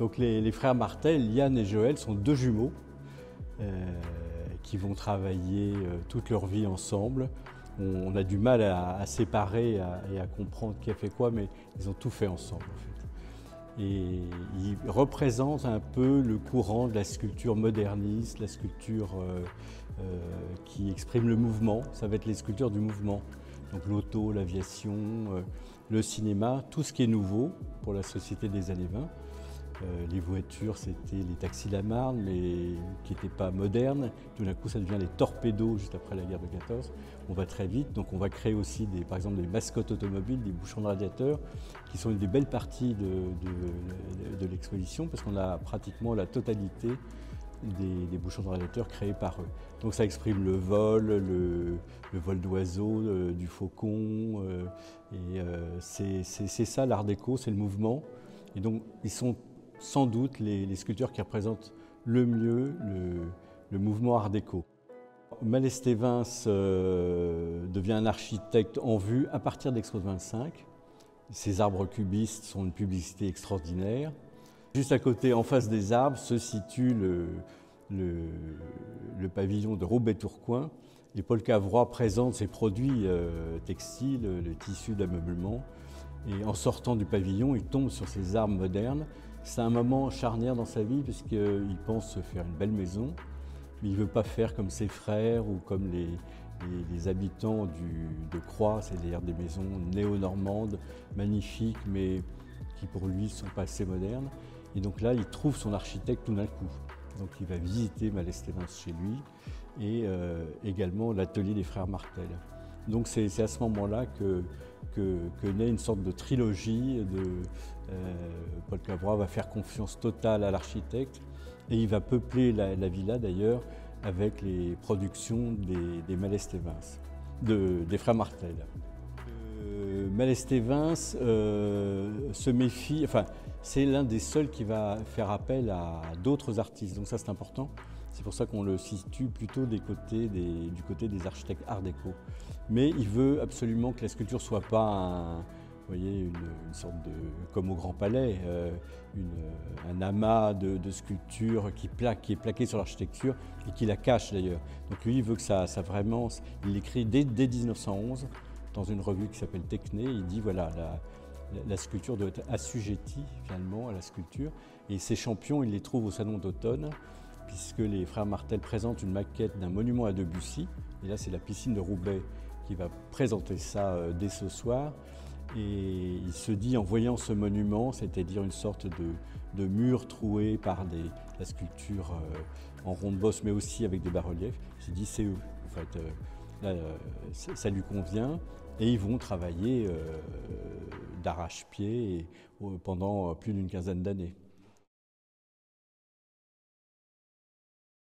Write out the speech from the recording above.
Donc les frères Martel, Yann et Joël, sont deux jumeaux qui vont travailler toute leur vie ensemble. On a du mal à séparer et à comprendre qui a fait quoi, mais ils ont tout fait ensemble en fait. Et ils représentent un peu le courant de la sculpture moderniste, la sculpture qui exprime le mouvement. Ça va être les sculptures du mouvement. Donc l'auto, l'aviation, le cinéma, tout ce qui est nouveau pour la société des années 20. Les voitures, c'était les taxis La Marne, mais qui n'étaient pas modernes. Tout d'un coup, ça devient les torpédos juste après la guerre de 14. On va très vite, donc on va créer aussi par exemple des mascottes automobiles, des bouchons de radiateurs, qui sont une des belles parties de l'exposition, parce qu'on a pratiquement la totalité des bouchons de radiateurs créés par eux. Donc ça exprime le vol, le vol d'oiseaux, du faucon, c'est ça l'art déco, c'est le mouvement. Et donc ils sont sans doute les sculpteurs qui représentent le mieux le mouvement art déco. Malestévince devient un architecte en vue à partir d'Expo 25. Ces arbres cubistes sont une publicité extraordinaire. Juste à côté, en face des arbres, se situe le pavillon de Roubaix-Tourcoing. Et Paul Cavrois présente ses produits textiles, le tissu d'ameublement. Et en sortant du pavillon, il tombe sur ces arbres modernes. C'est un moment charnière dans sa vie puisqu'il pense se faire une belle maison, mais il ne veut pas faire comme ses frères ou comme les habitants de Croix, c'est-à-dire des maisons néo-normandes, magnifiques, mais qui pour lui ne sont pas assez modernes. Et donc là, il trouve son architecte tout d'un coup. Donc il va visiter Malestévince chez lui et également l'atelier des frères Martel. Donc c'est à ce moment-là que naît une sorte de trilogie. Paul Cavrois va faire confiance totale à l'architecte et il va peupler la villa d'ailleurs avec les productions des Malestévince, des frères Martel. Malestévince se méfie, enfin c'est l'un des seuls qui va faire appel à d'autres artistes, donc ça c'est important. C'est pour ça qu'on le situe plutôt du côté des architectes art déco. Mais il veut absolument que la sculpture soit pas vous voyez, une sorte de, comme au Grand Palais, un amas de sculptures qui est plaqué sur l'architecture et qui la cache d'ailleurs. Donc lui, il veut que ça vraiment, il l'écrit dès 1911 dans une revue qui s'appelle Techné. Il dit voilà, la sculpture doit être assujettie finalement à la sculpture. Et ces champions, il les trouve au Salon d'automne, puisque les frères Martel présentent une maquette d'un monument à Debussy. Et là, c'est la piscine de Roubaix qui va présenter ça dès ce soir. Et il se dit, en voyant ce monument, c'est-à-dire une sorte de mur troué par la sculpture en ronde-bosse, mais aussi avec des bas-reliefs, il s'est dit, c'est eux. En fait, là, ça lui convient. Et ils vont travailler d'arrache-pied pendant plus d'une quinzaine d'années.